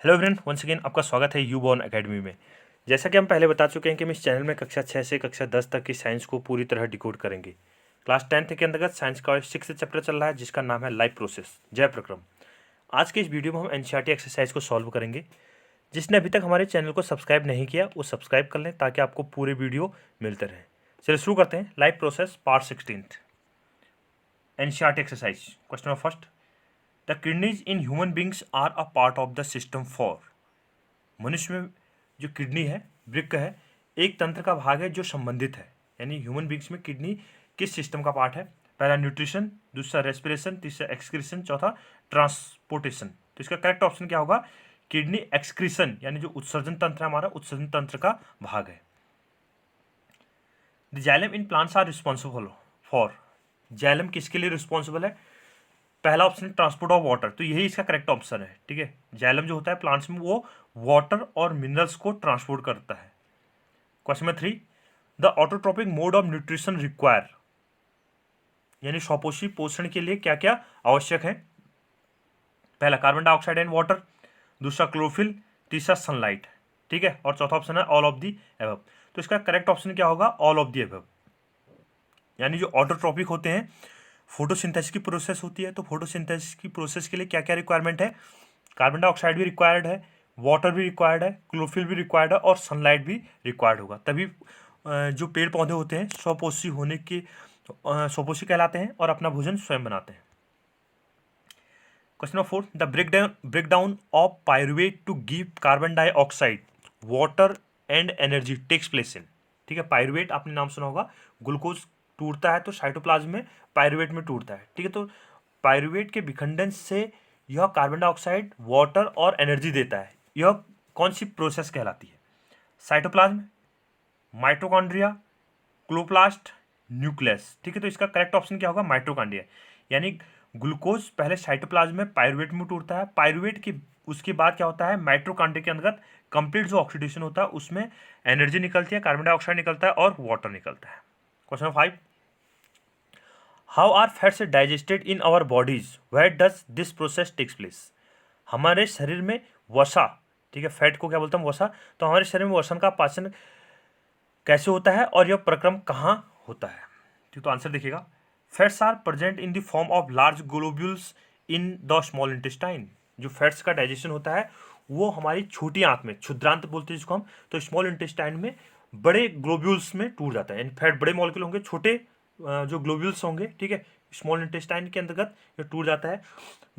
Hello everyone, once again आपका स्वागत है यू बॉर्न एकेडमी में। जैसा कि हम पहले बता चुके हैं कि हम इस चैनल में कक्षा 6 से कक्षा 10 तक की साइंस को पूरी तरह डिकोड करेंगे। क्लास 10th के अंतर्गत साइंस का 6th चैप्टर चल रहा है जिसका नाम है लाइफ प्रोसेस, जय प्रक्रम। आज के इस वीडियो में हम एनसीईआरटी एक्सरसाइज को सॉल्व करेंगे। जिसने अभी तक हमारे चैनल को सब्सक्राइब नहीं किया वो सब्सक्राइब कर लें ताकि आपको पूरे वीडियो मिलते रहें। चलिए शुरू करते हैं। Life process part 16 NCERT exercise. Question number first, the kidneys in human beings are a part of the system for. मनुष्य में जो किडनी है, वृक्क है, एक तंत्र का भाग है जो संबंधित है। यानी ह्यूमन बींग्स में किडनी किस सिस्टम का पार्ट है? पहला न्यूट्रिशन, दूसरा रेस्पिरेशन, तीसरा एक्सक्रीशन, चौथा ट्रांसपोर्टेशन। तो इसका करेक्ट ऑप्शन क्या होगा? किडनी एक्सक्रीशन, यानी जो उत्सर्जन तंत्र है हमारा, उत्सर्जन तंत्र का भाग है। The xylem in plants are responsible for. Xylem किसके लिए रिस्पॉन्सिबल है? पहला ऑप्शन ट्रांसपोर्ट ऑफ वाटर, तो यही इसका करेक्ट ऑप्शन है। ठीक है, जाइलम जो होता है प्लांट्स में वो वाटर और मिनरल्स को ट्रांसपोर्ट करता है। Question number 3, the autotrophic mode of nutrition require, यानी स्वपोषी पोषण के लिए क्या क्या आवश्यक है? पहला कार्बन डाइऑक्साइड एंड वाटर, दूसरा क्लोरोफिल, तीसरा सनलाइट। ठीक है, और चौथा ऑप्शन है ऑल ऑफ दी एबव। तो इसका करेक्ट ऑप्शन क्या होगा? All of the above. यानी जो ऑटोट्रोपिक होते हैं, फोटोसिंथेसिस की प्रोसेस होती है, तो फोटोसिंथेसिस की प्रोसेस के लिए क्या क्या रिक्वायरमेंट है? कार्बन डाइऑक्साइड भी रिक्वायर्ड है, वाटर भी रिक्वायर्ड है, क्लोरोफिल भी रिक्वायर्ड है और सनलाइट भी रिक्वायर्ड होगा। तभी जो पेड़ पौधे होते हैं स्वपोषी होने के स्वपोषी कहलाते हैं और अपना भोजन स्वयं बनाते हैं। Question number 4, the breakdown of pyruvate to give carbon dioxide, water and energy takes place in. ठीक है, पायरुवेट आपने नाम सुना होगा। ग्लूकोज टूटता है तो साइटोप्लाज्म में पायरुवेट में टूटता है। ठीक है, तो पायरुवेट के विखंडन से यह कार्बन डाइऑक्साइड, वाटर और एनर्जी देता है। यह कौन सी प्रोसेस कहलाती है? Cytoplasm, mitochondria, chloroplast, nucleus. ठीक है, तो इसका करेक्ट ऑप्शन क्या होगा? माइटोकॉन्ड्रिया। यानी ग्लूकोज पहले साइटोप्लाज्म में पायरुवेट में टूटता है, पायरुवेट की उसके बाद क्या होता है? माइटोकॉन्ड्रिया के अंतर्गत कंप्लीट जो ऑक्सीडेशन होता है उसमें एनर्जी निकलती है, कार्बन डाइऑक्साइड निकलता है और वाटर निकलता है। Question number 5, how are fats digested in our bodies, where does this process takes place. हमारे शरीर में वसा, ठीक है, फैट को क्या बोलते हैं? वसा। तो हमारे शरीर में वसन का पाचन कैसे होता है और यह प्रक्रम कहाँ होता है? ठीक, तो आंसर देखिएगा, fats are present in the form of large globules in the small intestine. जो फैट्स का डाइजेशन होता है वो हमारी छोटी आंत में, क्षुद्रांत बोलते हैं जिसको हम, तो स्मॉल इंटेस्टाइन में बड़े ग्लोब्यूल्स में टूट जाता है। यानी फैट बड़े मॉलिक्यूल होंगे, छोटे जो ग्लोब्यूल्स होंगे, ठीक है, स्मॉल इंटेस्टाइन के अंतर्गत ये टूट जाता है।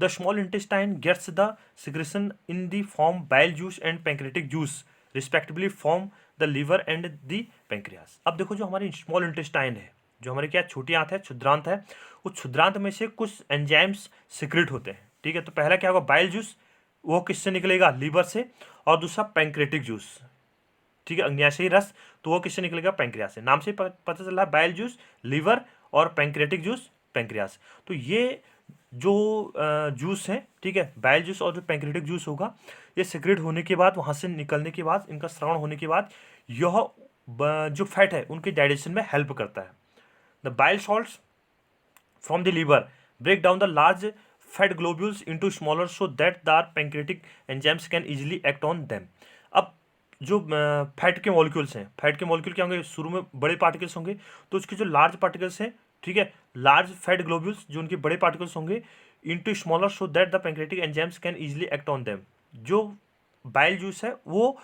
The small intestine gets the secretion in the form bile juice and pancreatic juice respectively form the liver and the pancreas. अब देखो, जो हमारी स्मॉल इंटेस्टाइन है, जो हमारी क्या छोटी आंत है, क्षुद्रांत है, उस क्षुद्रांत में से कुछ एंजाइम्स सिक्रेट होते हैं। ठीक है, तो पहला क्या होगा? बाइल जूस, वो किससे निकलेगा? लीवर से। और दूसरा पैंक्रेटिक जूस, ठीक है, अग्न्याशयी रस, तो वो किससे निकलेगा? पैंक्रियास से। नाम से पता चल रहा है, बाइल जूस लीवर और पैंक्रेटिक जूस पैंक्रियास। तो ये जो जूस है, ठीक है, बाइल जूस और जो पैंक्रेटिक जूस होगा, ये सिक्रेट होने के बाद, वहाँ से निकलने के बाद, इनका श्रवण होने के बाद, यह जो फैट है उनके डाइजेशन में हेल्प करता है। The bile salts from the liver break down the large fat globules into smaller so that the pancreatic enzymes can easily act on them. अब जो फैट के मॉलिक्यूल्स हैं, फैट के मॉलिक्यूल क्या होंगे? शुरू में बड़े पार्टिकल्स होंगे, तो उसके जो लार्ज पार्टिकल्स हैं, ठीक है, लार्ज फैट ग्लोब्यूल्स जो उनके बड़े पार्टिकल्स होंगे, into smaller so that the pancreatic enzymes can easily act on them. जो बाइल जूस है वो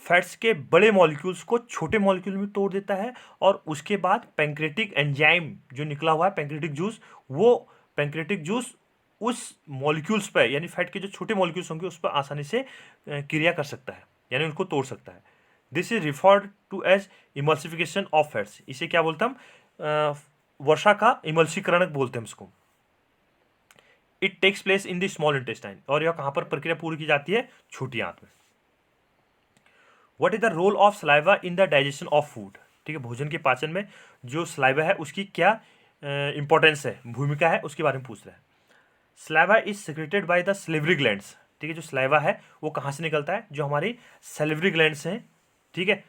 फैट्स के बड़े मॉलिक्यूल्स को छोटे मॉलिक्यूल में तोड़ देता है और उसके बाद पैंक्रेटिक एंजाइम जो निकला हुआ है, पैंक्रेटिक जूस, वो पैंक्रेटिक जूस उस मॉलिक्यूल्स पर, यानी फैट के जो छोटे मॉलिक्यूल्स होंगे उस पर आसानी से क्रिया कर सकता है, यानी उनको तोड़ सकता है। This is referred to as emulsification of fats. इसे क्या बोलते हैं हम? वर्षा का इमल्सीकरण बोलते हैं इसको। It takes place in the small intestine, और यह कहाँ पर प्रक्रिया पूरी की जाती है? छोटी आंत में। What is the role of saliva in the digestion of food. ठीक है, भोजन के पाचन में जो सलाइवा है उसकी क्या इंपॉर्टेंस है, भूमिका है, उसके बारे में पूछ रहा है। Saliva is secreted by the salivary glands. ठीक है, जो सलाइवा है वो कहाँ से निकलता है? जो हमारी सलिवरी ग्लैंड्स हैं, ठीक है,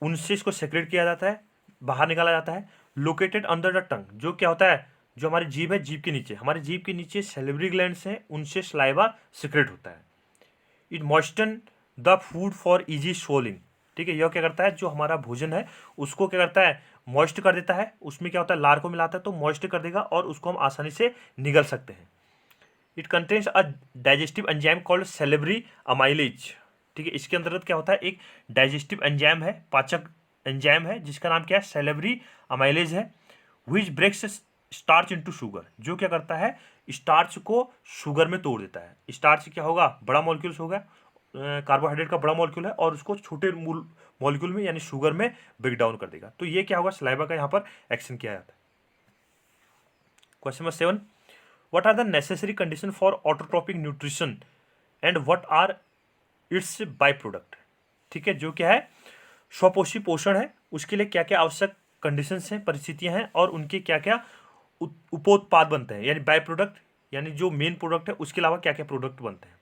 उनसे इसको सेक्रेट किया जाता है, बाहर निकाला जाता है। लोकेटेड अंडर द टंग, जो क्या होता है? जो हमारी जीभ है, जीभ के नीचे, हमारी जीभ के नीचे सलिवरी ग्लैंड्स हैं, उनसे सलाइवा सिक्रेट होता है। It moisten the food for easy swallowing. ठीक है, यह क्या करता है, जो हमारा भोजन है उसको क्या करता है, मॉइस्ट कर देता है। उसमें क्या होता है, लार को मिलाता है तो मॉइस्ट कर देगा और उसको हम आसानी से निगल सकते हैं। It contains a digestive enzyme called salivary amylase. ठीक है, इसके अंतर्गत क्या होता है, एक डाइजेस्टिव एंजाइम है, पाचक एंजाइम है, जिसका नाम क्या है, सेलेब्री अमाइलेज है। Which breaks starch into sugar, जो क्या करता है, स्टार्च को शुगर में तोड़ देता है। स्टार्च क्या होगा, बड़ा मॉलिक्यूल्स होगा, कार्बोहाइड्रेट का बड़ा मॉलिक्यूल है, और उसको छोटे मॉलिक्यूल में यानी शुगर में ब्रेक डाउन कर देगा। तो ये क्या होगा, सलाइवा का यहाँ पर एक्शन किया जाता है। Question number 7, what are the necessary condition for autotrophic nutrition and what are its byproduct। ठीक है, जो क्या है, स्वपोषी पोषण है, उसके लिए क्या क्या आवश्यक कंडीशंस हैं, परिस्थितियां हैं, और उनके क्या क्या उपोत्पाद बनते हैं, यानी बाय प्रोडक्ट, यानी जो मेन प्रोडक्ट है उसके अलावा क्या क्या प्रोडक्ट बनते हैं।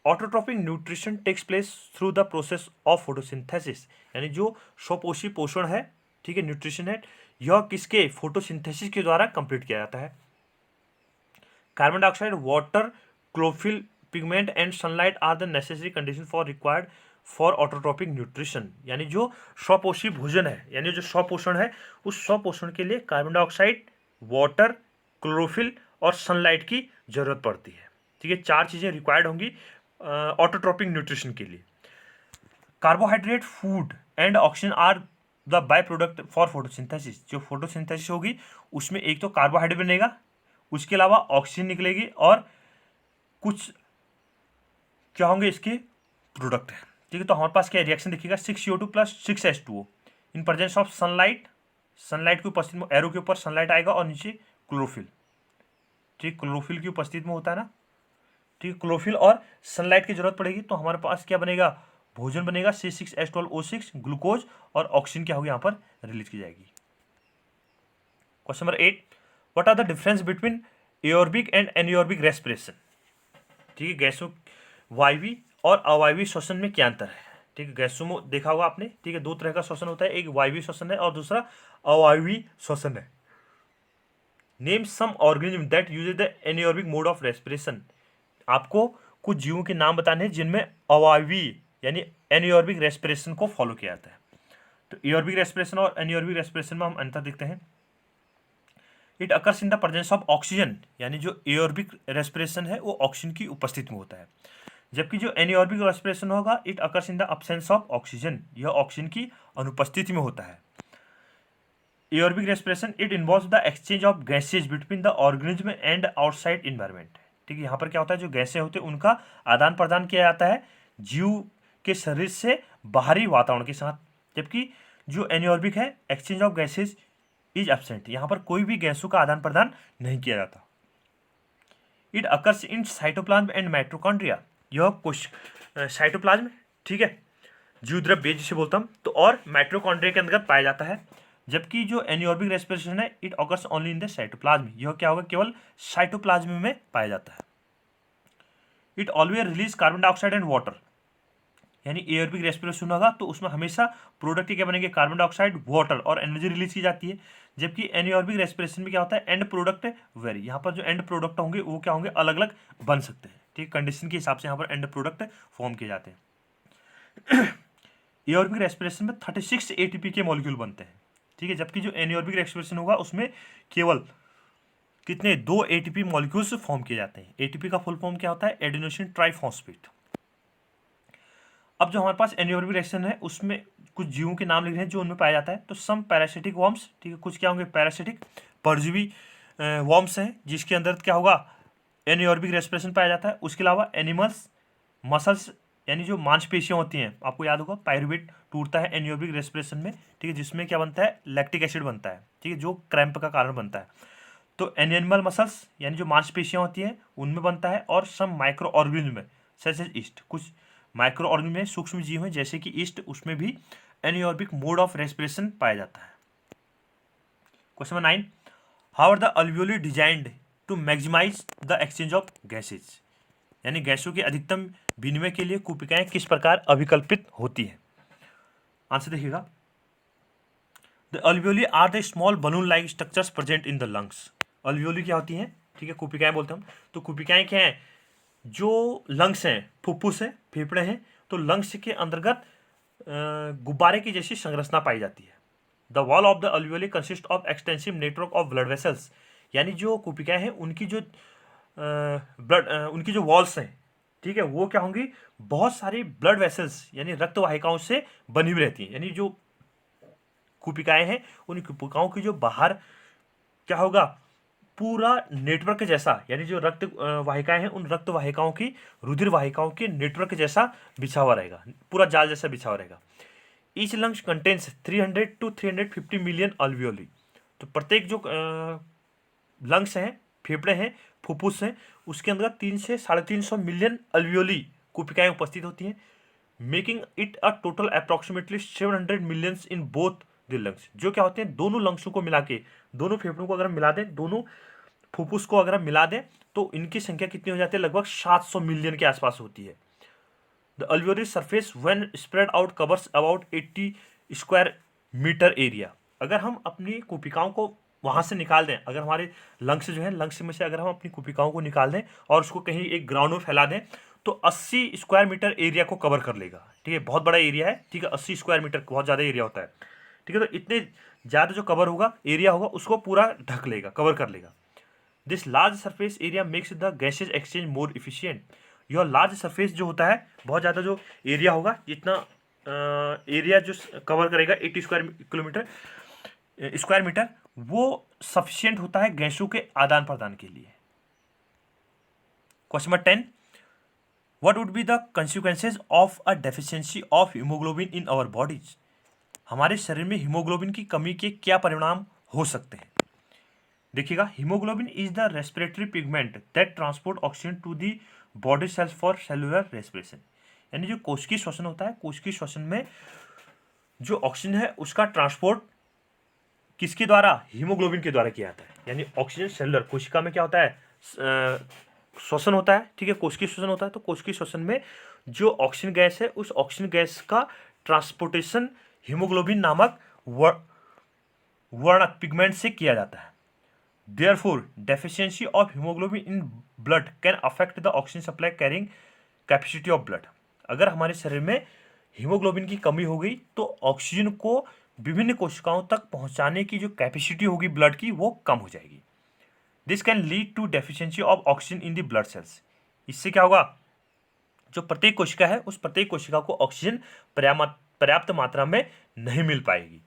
Autotrophic nutrition takes place through the process of photosynthesis, यानी जो स्वपोषी पोषण है, ठीक है, न्यूट्रिशन है, यह किसके, फोटोसिंथेसिस के द्वारा कंप्लीट किया जाता है। Carbon dioxide, water, chlorophyll, pigment and sunlight are the necessary condition for required for autotrophic nutrition, यानी जो स्वपोषी भोजन है, यानी जो स्वपोषण है, उस स्वपोषण के लिए कार्बन डाइऑक्साइड, वाटर, क्लोरोफिल और सनलाइट की जरूरत पड़ती है। ठीक है, चार चीजें रिक्वायर्ड होंगी ऑटोट्रोपिक न्यूट्रिशन के लिए। Carbohydrate, food and oxygen are the byproduct for photosynthesis, जो फोटोसिंथेसिस होगी उसमें एक तो कार्बोहाइड्रेट बनेगा, उसके अलावा ऑक्सीजन निकलेगी, और कुछ क्या होंगे इसके प्रोडक्ट है। ठीक है, तो हमारे पास क्या रिएक्शन दिखेगा, 6CO2 plus 6H2O in presence of sunlight, sunlight की उपस्थिति में, एरो के ऊपर सनलाइट आएगा और नीचे क्लोरोफिल। ठीक, क्लोरोफिल की उपस्थिति में होता है ना। ठीक, क्लोरोफिल और सनलाइट की जरूरत पड़ेगी, तो हमारे पास क्या बनेगा, भोजन बनेगा, C6H12O6 ग्लूकोज, और ऑक्सीजन क्या होगी यहाँ पर रिलीज की जाएगी। Question number 8, what are the difference between aerobic and anaerobic respiration. ठीक है, गैसों, वायवी और अवायवी श्वसन में क्या अंतर है। ठीक है, गैसों में देखा होगा आपने। ठीक है, दो तरह का श्वसन होता है, एक वायवी श्वसन है और दूसरा अवायवी श्वसन है। Name some organism that uses the anaerobic mode of respiration, आपको कुछ जीवों के नाम बताने हैं जिनमें अवायवी यानी एनिओर्बिक रेस्पिरेशन को फॉलो किया जाता है। तो एओर्बिक रेस्पिरेशन और एनिओर्बिक रेस्पिरेशन में हम अंतर देखते हैं। It occurs in the presence of oxygen, यानी जो एओर्बिक रेस्पिरेशन है वो ऑक्सीजन की उपस्थिति में होता है, जबकि जो एनिओर्बिक रेस्पिरेशन होगा it occurs in the absence of oxygen, यह ऑक्सीजन की अनुपस्थिति में होता है। Aerobic respiration it involves the exchange of gases between the organism and outside environment. ठीक है, यहाँ पर क्या होता है, जो गैसें होते हैं उनका आदान प्रदान किया जाता है जीव के शरीर से बाहरी वातावरण के साथ, जबकि जो एनिओर्बिक है, exchange of gases is absent, यहाँ पर कोई भी गैसों का आदान प्रदान नहीं किया जाता। It occurs in cytoplasm and mitochondria, यह कुछ साइटोप्लाज्म, ठीक है, जीवद्रव्य जिसे बोलता हम, तो और माइटोकॉन्ड्रिया के अंतर्गत पाया जाता है, जबकि जो एनिओर्बिक रेस्पिरेशन है it occurs only in the cytoplasm, यह क्या होगा, केवल साइटोप्लाज्म में पाया जाता है। It always release carbon dioxide and water, यानी एयरबिक रेस्पिरेशन होगा तो उसमें हमेशा प्रोडक्ट क्या बनेंगे, कार्बन डाइऑक्साइड, वाटर और एनर्जी रिलीज की जाती है, जबकि एनिओर्बिक रेस्पिरेशन में क्या होता है, एंड प्रोडक्ट वेरी, यहाँ पर जो एंड प्रोडक्ट होंगे वो क्या होंगे, अलग अलग बन सकते हैं। ठीक, कंडीशन के हिसाब से यहाँ पर एंड प्रोडक्ट फॉर्म किए जाते हैं। एओर्बिक रेस्पिरेशन में 36 ATP के मॉलिक्यूल बनते हैं। ठीक है, जबकि जो एनिओर्बिक रेस्पिरेशन होगा उसमें केवल कितने, 2 ATP मॉलिक्यूल्स फॉर्म किए जाते हैं। ATP का फुल फॉर्म क्या होता है, एडेनोसिन ट्राइफॉस्फेट। अब जो हमारे पास एनिओर्बिक रेस्पिरेशन है उसमें कुछ जीवों के नाम लिख रहे हैं जो उनमें पाया जाता है, तो सम पैरासिटिक वॉर्म्स, ठीक है, कुछ क्या होंगे, पैरासिटिक परजीवी वॉर्म्स हैं जिसके अंदर क्या होगा, एनिओर्बिक रेस्पिरेशन पाया जाता है। उसके अलावा एनिमल्स, मसल्स, यानी जो मांसपेशियां होती हैं, आपको याद होगा पायरुवेट टूटता है एनिओर्बिक रेस्पिरेशन में, ठीक है, जिसमें क्या बनता है, लैक्टिक एसिड बनता है, ठीक है, जो क्रैम्प का कारण बनता है। तो एनिमल मसल्स यानी जो मांसपेशियां होती हैं उनमें बनता है, और सम माइक्रो ऑर्गेनिज्म में सच एज ईस्ट, कुछ माइक्रो ऑर्गेनिज्म में सूक्ष्म जीव हैं जैसे कि ईस्ट, उसमें भी एनिओर्बिक मोड ऑफ रेस्पिरेशन पाया जाता है। Question number 9, how are the alveoli designed to maximise the exchange of gases, यानी गैसों के अधिकतम विनिमय के लिए कूपिकाएं किस प्रकार अभिकल्पित होती है। आंसर देखिएगा, the alveoli are the small balloon like structures present in the lungs. Alveoli क्या होती हैं, ठीक है, कूपिकाएं बोलते हैं हम, तो कूपिकाएं क्या हैं, जो लंग्स हैं, फुफ्फुस है, फेफड़े हैं, तो लंग्स के अंतर्गत गुब्बारे की जैसी संरचना पाई जाती है। The wall of the alveoli consist of extensive network of blood vessels, यानी जो कुपिकाएं हैं उनकी जो ब्लड उनकी जो वॉल्स हैं, ठीक है, वो क्या होंगी, बहुत सारी ब्लड वेसल्स यानी रक्त वाहिकाओं से बनी हुई रहती हैं। यानी जो कुपिकाएं हैं उन कुपिकाओं की जो बाहर क्या होगा, पूरा नेटवर्क जैसा, यानी जो रक्त वाहिकाएं हैं उन रक्त वाहिकाओं की, रुधिर वाहिकाओं के नेटवर्क जैसा बिछा हुआ रहेगा, पूरा जाल जैसा बिछा हुआ रहेगा। Each lungs contains 300 to 350 million alveoli, तो प्रत्येक जो लंग्स हैं, फेफड़े हैं, फुफ्फुस हैं, उसके अंदर 3 से 350 मिलियन अल्वियोली कुपिकाएं उपस्थित होती हैं, making it a total approximately 700 millions in both the lungs. जो क्या होते हैं, दोनों लंग्सों को मिला के, दोनों फेफड़ों को अगर हम मिला दें, दोनों फुफ्फुस को अगर हम मिला दें, तो इनकी संख्या कितनी हो जाती है, लगभग 700 मिलियन के आसपास होती है। The alveolar surface when spread out covers about 80 square metre area. अगर हम अपनी कुपिकाओं को वहाँ से निकाल दें, अगर हमारे लंग्स जो है, लंग्स में से अगर हम अपनी कुपिकाओं को निकाल दें और उसको कहीं एक ग्राउंड में फैला दें, तो 80 स्क्वायर मीटर एरिया को कवर कर लेगा। ठीक है, बहुत बड़ा एरिया है, ठीक है, 80 स्क्वायर मीटर बहुत ज़्यादा एरिया होता है। ठीक है, तो इतने ज़्यादा जो कवर होगा, एरिया होगा, उसको पूरा ढक लेगा, कवर कर लेगा। This large surface area makes the gases exchange more efficient. यह लार्ज सरफेस जो होता है, बहुत ज़्यादा जो एरिया होगा, जितना एरिया जो कवर करेगा 80 स्क्वायर मीटर, वो सफिशियंट होता है गैसों के आदान प्रदान के लिए। Question number 10, what would be the consequences of a deficiency of haemoglobin in our bodies. हमारे शरीर में हीमोग्लोबिन की कमी के क्या परिणाम हो सकते हैं। देखिएगा, haemoglobin is the respiratory pigment that transport oxygen to the body cells for cellular respiration. यानी जो कोशिकीय श्वसन होता है, कोशिकीय श्वसन में जो ऑक्सीजन है उसका ट्रांसपोर्ट किसके द्वारा, हीमोग्लोबिन के द्वारा किया जाता है। यानी ऑक्सीजन सेलुलर, कोशिका में क्या होता है, श्वसन होता है, ठीक है, कोशिकीय श्वसन होता है, तो कोशिकीय श्वसन में जो ऑक्सीजन गैस है, उस ऑक्सीजन गैस का ट्रांसपोर्टेशन हीमोग्लोबिन नामक वर्णक पिगमेंट से किया जाता है। Therefore, deficiency of hemoglobin in blood can affect the oxygen supply carrying capacity of blood। अगर हमारे शरीर में हीमोग्लोबिन की कमी हो गई, तो ऑक्सीजन को विभिन्न कोशिकाओं तक पहुंचाने की जो कैपेसिटी होगी ब्लड की, वो कम हो जाएगी। This can lead to deficiency of oxygen in the blood cells. इससे क्या होगा, जो प्रत्येक कोशिका है, उस प्रत्येक कोशिका को ऑक्सीजन पर्याप्त मात्रा में नहीं मिल पाएगी।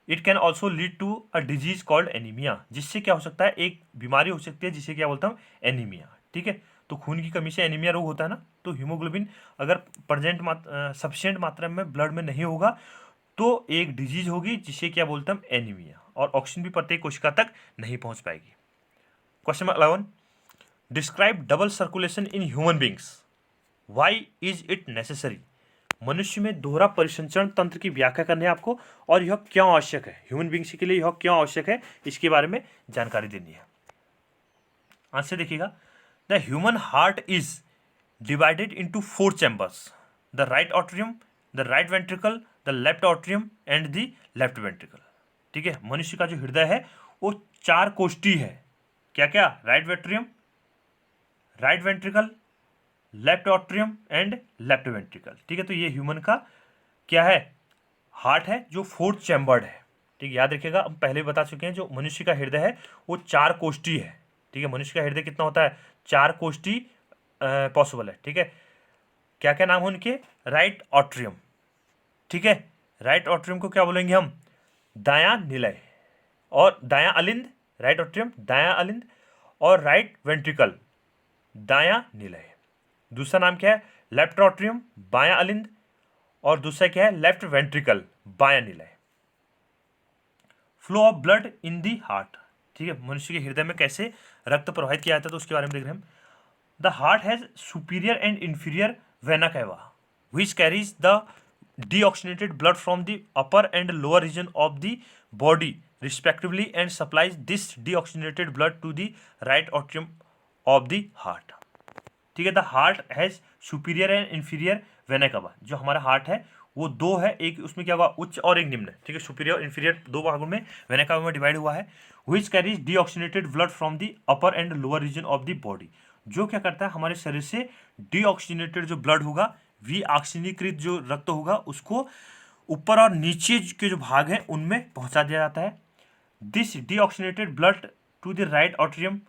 It can also lead to a disease called anaemia, जिससे क्या हो सकता है, एक बीमारी हो सकती है जिसे क्या बोलता हूँ, एनीमिया। ठीक है, तो खून की कमी से एनीमिया रोग होता है ना, तो हीमोग्लोबिन अगर सफिशिएंट मात्रा में ब्लड में नहीं होगा, तो एक डिजीज होगी जिसे क्या बोलते हैं, एनीमिया, और ऑक्सीजन भी प्रत्येक कोशिका तक नहीं पहुंच पाएगी। Question number 11, describe double circulation in human beings, why is it necessary. मनुष्य में दोहरा परिसंचरण तंत्र की व्याख्या करनी है आपको, और यह क्यों आवश्यक है, ह्यूमन बींग्स के लिए यह क्यों आवश्यक है, इसके बारे में जानकारी देनी है। आंसर देखिएगा, the human heart is divided into 4 chambers, the right atrium, the right ventricle, the left atrium and the left ventricle. ठीक है, मनुष्य का जो हृदय है वो 4 कोष्ठी है। क्या क्या, right atrium, right ventricle, left atrium and left ventricle. ठीक है, तो ये ह्यूमन का क्या है, हार्ट है, जो 4 चैम्बर्ड है। ठीक है, याद रखिएगा, हम पहले बता चुके हैं, जो मनुष्य का हृदय है वो 4 कोष्ठी है। ठीक है, मनुष्य का हृदय कितना होता है, 4 कोष्ठी पॉसिबल है। ठीक है, क्या क्या नाम है उनके, राइट ऑट्रियम, ठीक है, राइट ऑट्रियम को क्या बोलेंगे हम, दायां निलय, और दायां अलिंद, राइट ऑट्रियम दायां अलिंद, और राइट वेंट्रिकल दायां निलय। दूसरा नाम क्या है, लेफ्ट ऑट्रियम बायां अलिंद, और दूसरा क्या है, लेफ्ट वेंट्रिकल बायां निलय। Flow of blood in the heart. ठीक है, मनुष्य के हृदय में कैसे रक्त प्रवाहित किया जाता है, तो उसके बारे में देख रहे हैं हम। The heart has superior and inferior vena cava which carries the deoxygenated blood from the upper and lower region of the body respectively and supplies this deoxygenated blood to the right atrium of the heart। ठीक है, the heart has superior and inferior vena cava. जो हमारा heart है वो 2 है, एक उसमें क्या हुआ, उच्च और एक निम्न। ठीक है, सुपीरियर और इंफीरियर 2 भागों में वेना कैवा में डिवाइड हुआ है। Which carries deoxygenated blood from the upper and lower region of the body. जो क्या करता है हमारे शरीर से डीऑक्सीजनेटेड जो ब्लड होगा, विऑक्सीनीकृत जो रक्त होगा, उसको ऊपर और नीचे के जो भाग हैं उनमें पहुंचा दिया जाता है। This deoxygenated blood to the right atrium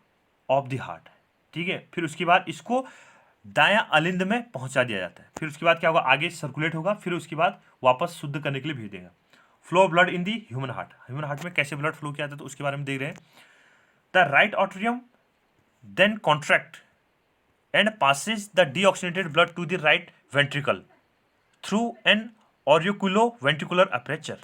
of the heart, ठीक है। फिर उसके बाद इसको दायां अलिंद में पहुंचा दिया जाता है। फिर उसके बाद क्या होगा, आगे सर्कुलेट होगा, फिर उसके बाद वापस शुद्ध करने के लिए भेज देगा। Flow of blood in the human heart, human heart में कैसे ब्लड फ्लो किया जाता है तो उसके बारे में देख रहे हैं। The right atrium then contract and passes the deoxygenated blood to the right ventricle through an auriculoventricular aperture।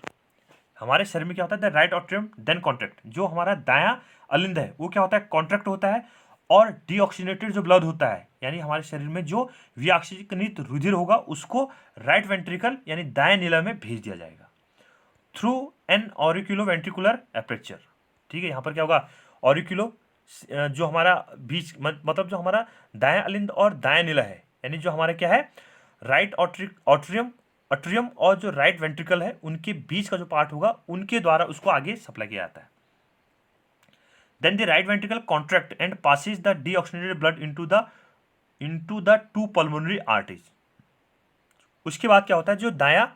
हमारे शरीर में क्या होता है, the right atrium then contract, जो हमारा दायां अलिंद है वो क्या होता है, कॉन्ट्रैक्ट होता है, और डीऑक्सीजनेटेड जो ब्लड होता है यानी हमारे शरीर में जो विऑक्सीजनित रुधिर होगा उसको राइट वेंट्रिकल यानी दाएं नीला में भेज दिया जाएगा थ्रू एन ऑरिक्यूलोवेंट्रिकुलर एपर्चर, ठीक है। यहाँ पर क्या होगा, ऑरिक्यूलो जो हमारा बीच मतलब जो हमारा दायां अलिंद और दायां नीला है, यानी जो हमारा क्या है राइट ऑट्रियम और जो राइट वेंट्रिकल है उनके बीच का जो पार्ट होगा उनके द्वारा उसको आगे सप्लाई किया जाता है। Then the right ventricle contract and passes the deoxygenated blood into the two pulmonary arteries. उसके बाद क्या होता है, जो दायां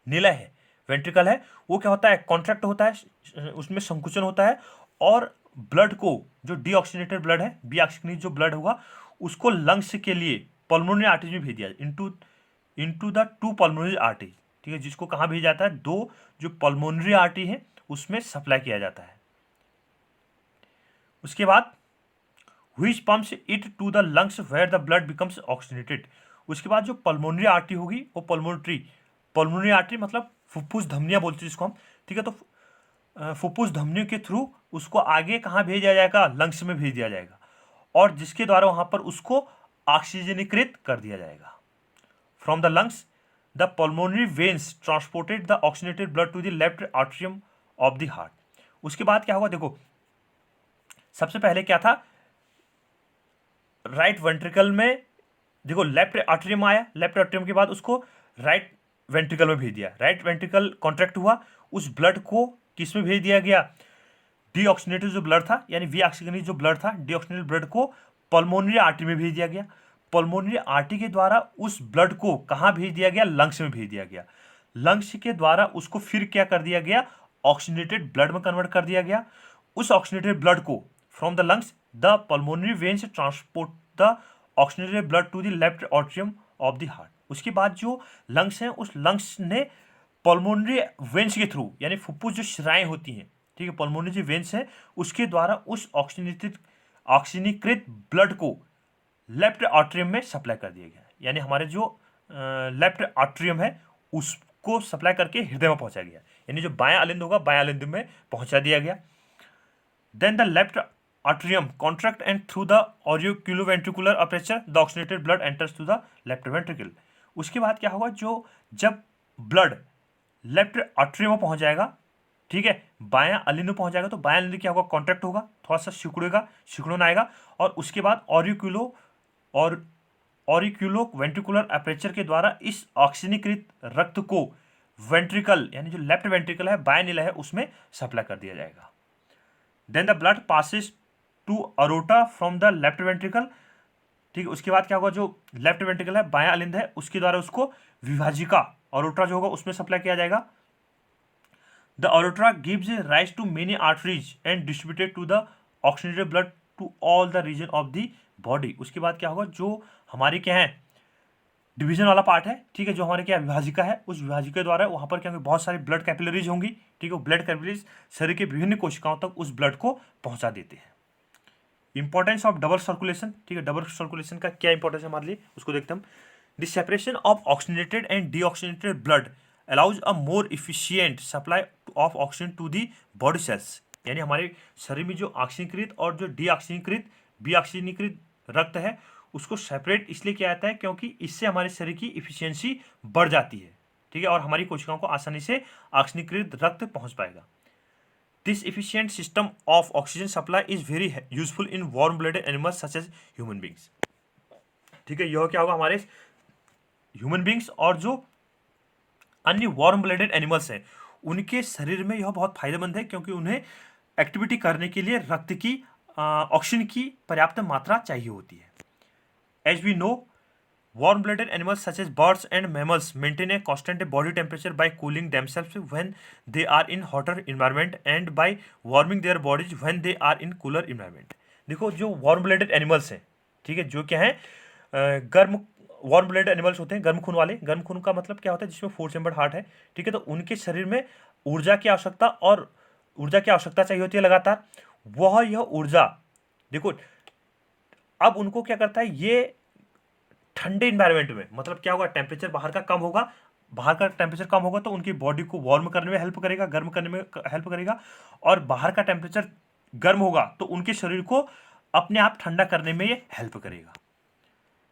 नीला है वेंट्रिकल है वो क्या होता है, कॉन्ट्रैक्ट होता है, उसमें संकुचन होता है, और ब्लड को जो डीऑक्सीजनेटेड ब्लड है, बीऑक्सीजनेटेड जो ब्लड होगा उसको लंग्स के लिए पल्मोनरी आर्टरीज में भेज दिया into the two pulmonary artery, ठीक है, जिसको कहाँ भेजा जाता है, दो जो पल्मोनरी आर्टरी है उसमें सप्लाई किया जाता है। उसके बाद which pumps it to the lungs where the blood becomes oxygenated. उसके बाद जो पल्मोनरी आर्टरी होगी वो पल्मोनरी आर्टरी मतलब फुफ्फुस धमनियां बोलते हैं जिसको हम, ठीक है। तो फुफ्फुस धमनियों के थ्रू उसको आगे कहाँ भेजा जाएगा, लंग्स में भेज दिया जाएगा, और जिसके द्वारा वहां पर उसको ऑक्सीजनीकृत कर दिया जाएगा। From the lungs the pulmonary veins transported the oxygenated blood to the left atrium of the heart. उसके बाद क्या होगा, देखो सबसे पहले क्या था, राइट वेंट्रिकल में देखो लेफ्ट आर्टरियम आया, लेफ्ट आर्टरियम के बाद उसको राइट वेंट्रिकल में भेज दिया, राइट वेंट्रिकल कॉन्ट्रैक्ट हुआ, उस ब्लड को किस में भेज दिया गया, डीऑक्सीजनेटेड जो ब्लड था यानी विऑक्सीजनेटेड जो ब्लड था, डीऑक्सीजनेटेड ब्लड को पल्मोनरी आर्टरी में भेज दिया गया। पल्मोनरी आर्टरी के द्वारा उस ब्लड को कहाँ भेज दिया गया, लंग्स में भेज दिया गया। लंग्स के द्वारा उसको फिर क्या कर दिया गया, ऑक्सीजनेटेड ब्लड में कन्वर्ट कर दिया गया। उस ऑक्सीजनेटेड ब्लड को from the lungs the pulmonary veins transport the oxygenated blood to the left atrium of the heart. उसके बाद जो लंग्स हैं उस लंग्स ने पल्मोनरी वेन्स के थ्रू यानी फुफ्फुस जो शिराएं होती हैं, ठीक है, पल्मोनरी जो वेन्स है उसके द्वारा उस ऑक्सीजनीकृत ब्लड को लेफ्ट आर्टरियम में सप्लाई कर दिया गया, यानी हमारे जो लेफ्ट आर्टरियम है उसको सप्लाई करके हृदय में पहुंचा गया, यानी जो बायां अलिंद होगा बायां अलिंद में पहुंचा दिया गया। Then the left atrium contract and through the auriculoventricular aperture the oxygenated blood enters to the left ventricle. उसके बाद क्या होगा, जो जब ब्लड लेफ्ट आर्टरी में पहुंच जाएगा, ठीक है, बायां अलिंद में पहुंच जाएगा तो बायां अलिंद क्या होगा, कॉन्ट्रैक्ट होगा, थोड़ा सा सिकुड़न आएगा, और उसके बाद ऑरिक्यूलो वेंट्रिकुलर अपर्चर के द्वारा इस ऑक्सीजनीकृत रक्त को वेंट्रिकल यानी जो लेफ्ट वेंट्रिकल है बायां नीला है उसमें सप्लाई कर दिया जाएगा। Then the blood passes to aorta from the left ventricle, ठीक है। उसके बाद क्या होगा, जो लेफ्ट वेंट्रिकल है बायां अलिंद है उसके द्वारा उसको विभाजिका अरोटा जो होगा उसमें सप्लाई किया जाएगा। The aorta gives rise to many arteries and distributed to the oxygenated blood to all the region of the body. उसके बाद क्या होगा, जो हमारी क्या है डिवीजन वाला पार्ट है, ठीक है, जो हमारे क्या विभाजिका है उस विभाजिका द्वारा वहां पर क्या होंगे, बहुत सारी ब्लड कैपिलरीज होंगी, ठीक है, ब्लड कैपिलरीज शरीर के विभिन्न कोशिकाओं तक उस ब्लड को पहुंचा देते हैं। इंपॉर्टेंस ऑफ डबल सर्कुलेशन, ठीक है, डबल सर्कुलेशन का क्या इंपॉर्टेंस है हमारे लिए उसको देखते हैं हम। The separation of oxygenated and deoxygenated blood allows a more efficient supply of oxygen to the body cells, यानी हमारे शरीर में जो ऑक्सीजनीकृत और जो विऑक्सीनीकृत रक्त है उसको सेपरेट इसलिए किया जाता है क्योंकि इससे हमारे शरीर की इफिशियंसी बढ़ जाती है, ठीक है, और हमारी कोशिकाओं को आसानी से ऑक्सीजनीकृत रक्त पहुंच पाएगा। This efficient system of oxygen supply is very useful in warm blooded animals such as human beings, ठीक है। यह क्या होगा, हमारे ह्यूमन बींग्स और जो अन्य वार्म ब्लडेड एनिमल्स हैं उनके शरीर में यह बहुत फायदेमंद है क्योंकि उन्हें एक्टिविटी करने के लिए रक्त की ऑक्सीजन की पर्याप्त मात्रा चाहिए होती है। As we know, warm blooded animals such as birds and mammals maintain a constant body temperature by cooling themselves when they are in hotter environment and by warming their bodies when they are in cooler environment। देखो जो warm blooded animals हैं, ठीक है, जो क्या है गर्म warm blooded animals होते हैं, गर्म खून वाले। गर्म खून का मतलब क्या होता है, जिसमें 4 चैम्बर्ड हार्ट है, ठीक है, तो उनके शरीर में ऊर्जा की आवश्यकता और ऊर्जा की आवश्यकता चाहिए होती है लगातार। वह यह ऊर्जा देखो अब उनको क्या करता है, ये ठंडे इन्वायरमेंट में, मतलब क्या होगा, टेम्परेचर बाहर का कम होगा, बाहर का टेम्परेचर कम होगा तो उनकी बॉडी को वार्म करने में हेल्प करेगा, गर्म करने में हेल्प करेगा, और बाहर का टेम्परेचर गर्म होगा तो उनके शरीर को अपने आप ठंडा करने में ये हेल्प करेगा।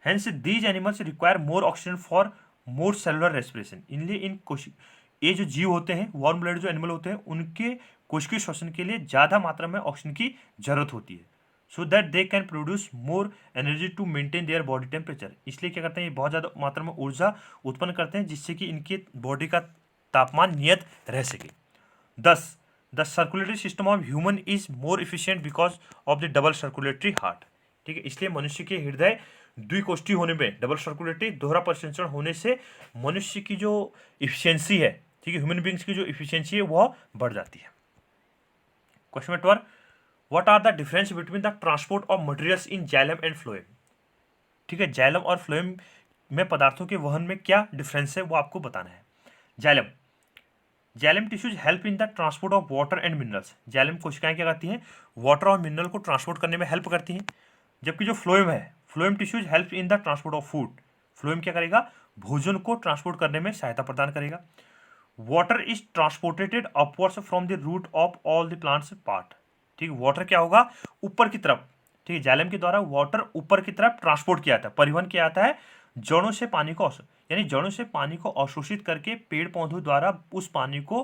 Hence these animals require more oxygen for more cellular respiration. इनलिए ये जो जीव होते हैं, वार्म ब्लड जो एनिमल होते हैं, उनके कोशिकीय श्वसन के लिए ज़्यादा मात्रा में ऑक्सीजन की जरूरत होती है, so that they can produce more energy to maintain their body temperature. इसलिए क्या करते हैं, ये बहुत ज़्यादा मात्रा में ऊर्जा उत्पन्न करते हैं जिससे कि इनके बॉडी का तापमान नियत रह सके। 10 the circulatory system of human is more efficient because of the double circulatory heart. ठीक है, इसलिए मनुष्य के हृदय द्विकोष्ठी होने में, डबल सर्कुलेटरी दोहरा परिसंचरण होने से मनुष्य की जो इफिशियंसी है, ठीक है, ह्यूमन बींग्स की जो इफिशियंसी है वह बढ़ जाती है। Question number 12, what are the difference between the transport of materials in xylem and phloem. ठीक है, जाइलम और फ्लोएम में पदार्थों के वहन में क्या डिफरेंस है वो आपको बताना है। Xylem tissues help in the transport of water and minerals. Xylem कोशिकाएं क्या करती हैं, वाटर और मिनरल को ट्रांसपोर्ट करने में हेल्प करती हैं। जबकि जो फ्लोएम है, phloem tissues help in the transport of food. Phloem क्या करेगा, भोजन को ट्रांसपोर्ट करने में सहायता प्रदान करेगा। Water is transported upwards from the root of all the plants part. ठीक है, वाटर क्या होगा, ऊपर की तरफ, ठीक है, जाइलम के द्वारा वाटर ऊपर की तरफ ट्रांसपोर्ट किया जाता है, परिवहन किया जाता है जड़ों से पानी को, यानी जड़ों से पानी को अवशोषित करके पेड़ पौधों द्वारा उस पानी को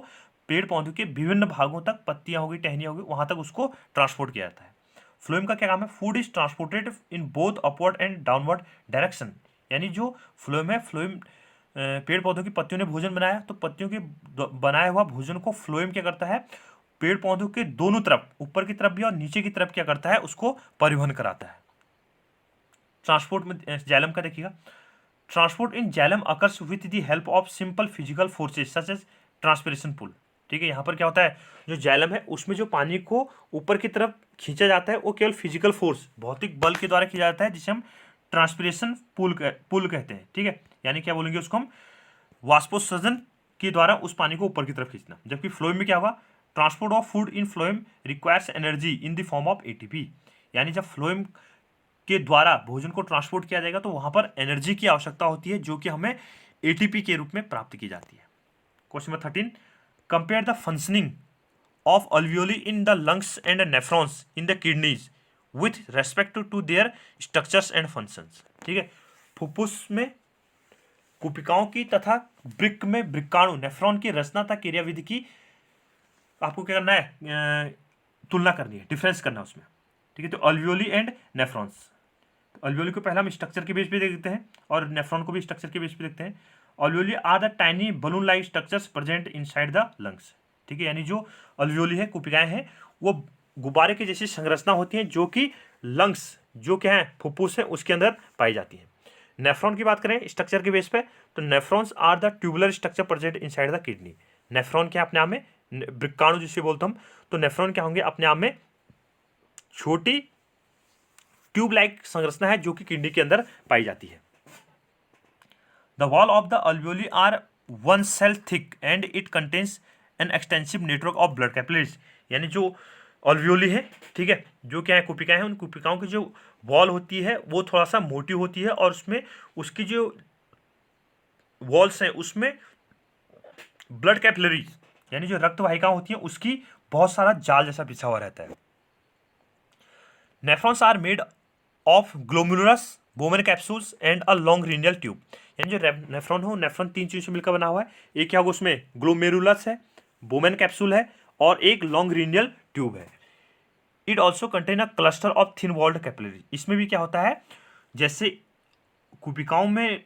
पेड़ पौधों के विभिन्न भागों तक, पत्तियां होगी, टहनियां होगी, वहां तक उसको ट्रांसपोर्ट किया जाता है। फ्लोएम का क्या काम है, food is transported in both upward and downward direction. यानी जो फ्लोएम है, फ्लोएम पेड़ पौधों की पत्तियों ने भोजन बनाया तो पत्तियों के बनाया हुआ भोजन को फ्लोएम क्या करता है, पेड़ पौधों के दोनों तरफ, ऊपर की तरफ भी और नीचे की तरफ क्या करता है, उसको परिवहन कराता है। ट्रांसपोर्ट में जाइलम का देखिएगा, transport in xylem occurs with the help of simple physical forces such as transpiration pull. ठीक है, यहाँ पर क्या होता है, जो जाइलम है उसमें जो पानी को ऊपर की तरफ खींचा जाता है वो केवल फिजिकल फोर्स, भौतिक बल के द्वारा खींचा जाता है, जिसे हम ट्रांसपिरेशन पुल कहते हैं। ठीक है, यानी क्या बोलेंगे उसको हम, वाष्पोत्सर्जन के द्वारा उस पानी को ऊपर की तरफ खींचना। जबकि फ्लोएम में क्या होगा, transport of food in phloem requires energy in the form of ATP. यानी जब फ्लोएम के द्वारा भोजन को ट्रांसपोर्ट किया जाएगा तो वहां पर एनर्जी की आवश्यकता होती है, जो कि हमें एटीपी के रूप में प्राप्त की जाती है। Question number 13, compare the functioning of alveoli in the lungs and nephrons in the kidneys with respect to their structures and functions. ठीक है, फुफ्फुस में कुपिकाओं की तथा वृक्क में वृक्काणु नेफ्रॉन की रचना तथा क्रियाविधि की आपको क्या करना है, तुलना करनी है, डिफरेंस करना है उसमें। ठीक है, तो अल्वियोली एंड नेफ्रॉन्स, अल्वियोली को पहले हम स्ट्रक्चर के बेस पे देखते हैं और नेफ्रॉन को भी स्ट्रक्चर के बेस पे देखते हैं। Alveoli are the tiny balloon like structures present inside the lungs. ठीक है, यानी जो अल्वियोली है, कुपिकाएं हैं, वो गुब्बारे की जैसी संरचना होती हैं जो कि लंग्स, जो क्या है, फुफ्फुस है, उसके अंदर पाई जाती है। नेफ्रॉन की बात करें स्ट्रक्चर के बेस पे, तो nephrons are the tubular structure present inside the kidney. Nephron क्या अपने आप में, वृक्काणु जिसे बोलते हम, तो नेफ्रॉन क्या होंगे, अपने आप में छोटी ट्यूब लाइक संरचना है जो कि किडनी के अंदर पाई जाती है। The wall of the alveoli are 1 cell thick and it contains an extensive network of blood capillaries. यानी जो अल्वियोली है, ठीक है, जो क्या है, कुपिकाएं हैं, उन कुपिकाओं की जो वॉल होती है वो थोड़ा सा मोटी होती है और उसमें उसकी जो वॉल्स हैं उसमें ब्लड कैपिलरीज, यानी जो रक्त वाहिका होती है उसकी बहुत सारा जाल जैसा बिछा हुआ रहता है। Nephrons are made of glomerulus Bowman capsules and a long renal tube. यानी जो नेफ्रॉन हो, नेफ्रॉन 3 चीजों से मिलकर बना हुआ है। एक क्या होगा, उसमें ग्लोमेरुलस है, बोमेन कैप्सूल है और एक लॉन्ग रीनियल ट्यूब है। It also contain a cluster of thin walled capillary. इसमें भी क्या होता है, जैसे कुपिकाओं में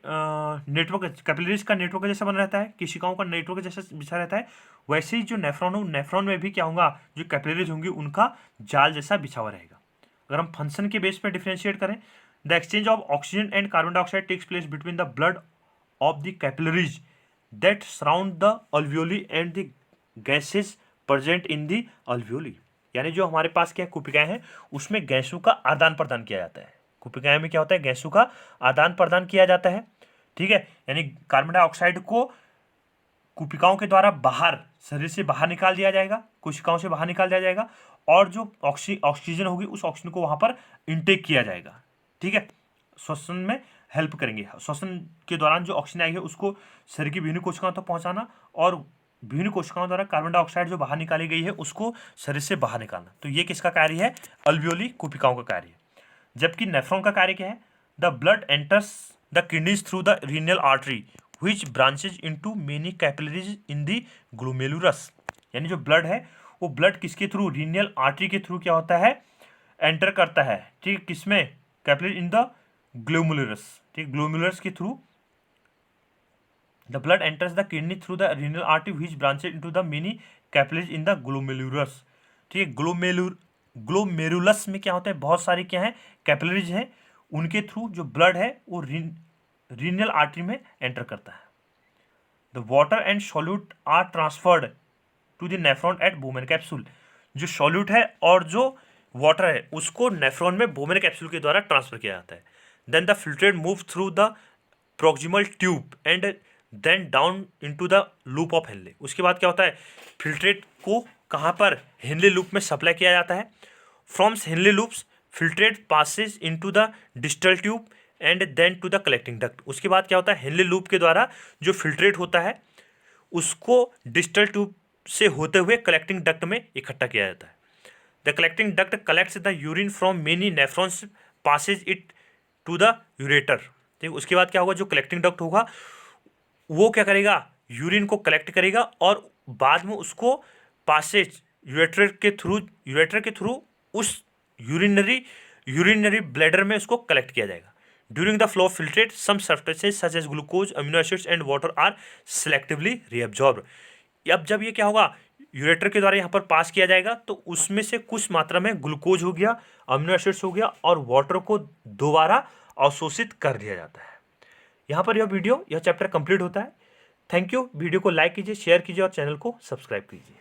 नेटवर्क, कैपिलरीज का नेटवर्क जैसा बना रहता है, केशिकाओं का नेटवर्क जैसा बिछा रहता है, वैसे ही जो नेफ्रॉन हो, नेफ्रॉन में भी क्या होगा, जो कैपिलरीज होंगी उनका जाल जैसा बिछा हुआ रहेगा। अगर हम फंक्शन के बेस पे डिफरेंशिएट करें, the exchange of oxygen and carbon dioxide takes place between the blood of the capillaries that surround the alveoli and the gases present in the alveoli. यानी जो हमारे पास क्या कुपिकाएं हैं उसमें गैसों का आदान प्रदान किया जाता है। कुपिकाएं में क्या होता है, गैसों का आदान प्रदान किया जाता है, ठीक है। यानी कार्बन डाइऑक्साइड को कुपिकाओं के द्वारा बाहर, शरीर से बाहर निकाल दिया जाएगा, कोशिकाओं से बाहर निकाल दिया जाएगा, और जो ऑक्सीजन होगी उस ऑक्सीजन को वहां पर इनटेक किया जाएगा, ठीक है। श्वसन में हेल्प करेंगे। श्वसन के दौरान जो ऑक्सीजन आई है उसको शरीर की विभिन्न कोशिकाओं तक पहुंचाना, और विभिन्न कोशिकाओं द्वारा कार्बन डाइऑक्साइड जो बाहर निकाली गई है उसको शरीर से बाहर निकालना। तो ये किसका कार्य है, अल्वियोली कुपिकाओं का कार्य। जबकि नेफ्रॉन का कार्य क्या है, the blood enters the kidneys through the renal artery which branches into many capillaries in the glomerulus. यानी जो ब्लड है वो ब्लड किसके थ्रू, रीनल आर्टरी के थ्रू क्या होता है, एंटर करता है, ठीक है। किसमें, कैपिलरी इन द ग्लोमेरुलस, ठीक, ग्लोमेरुलस के through. The blood enters the kidney through the renal artery which branches into the many capillaries in the glomerulus, ठीक है। ग्लोमेरुलस में क्या होता है, बहुत सारी क्या है, कैपिलरीज हैं, उनके थ्रू जो ब्लड है वो रीनल आर्टरी में एंटर करता है। The water and solute are transferred to the nephron at Bowman capsule. जो सॉल्यूट है और जो वाटर है उसको नेफ्रॉन में बोमेन कैप्सूल के द्वारा ट्रांसफर किया जाता है। Then the filtrate move through the proximal tube and then down into the loop of Henle. उसके बाद क्या होता है, फिल्ट्रेट को कहाँ पर, हेनले लूप में सप्लाई किया जाता है। From Henle loops filtrate passes into the distal tube and then to the collecting duct. उसके बाद क्या होता है, हेनले लूप के द्वारा जो फिल्ट्रेट होता है उसको डिस्टल ट्यूब से होते हुए कलेक्टिंग डक्ट में इकट्ठा किया जाता है। The collecting duct collects the urine from many nephrons passes it to the ureter, ठीक। उसके बाद क्या होगा, जो कलेक्टिंग डक्ट होगा वो क्या करेगा, यूरिन को कलेक्ट करेगा और बाद में उसको पासेज यूरेटर के थ्रू उस यूरिनरी ब्लैडर में उसको कलेक्ट किया जाएगा। During the flow of filtrate some substances such as glucose, amino acids and water are selectively reabsorb. अब जब ये क्या होगा, यूरेटर के द्वारा यहाँ पर पास किया जाएगा तो उसमें से कुछ मात्रा में ग्लूकोज हो गया, अमीनो एसिड्स हो गया और वाटर को दोबारा अवशोषित कर दिया जाता है। यहाँ पर यह चैप्टर कंप्लीट होता है। Thank you. वीडियो को लाइक कीजिए, शेयर कीजिए और चैनल को सब्सक्राइब कीजिए।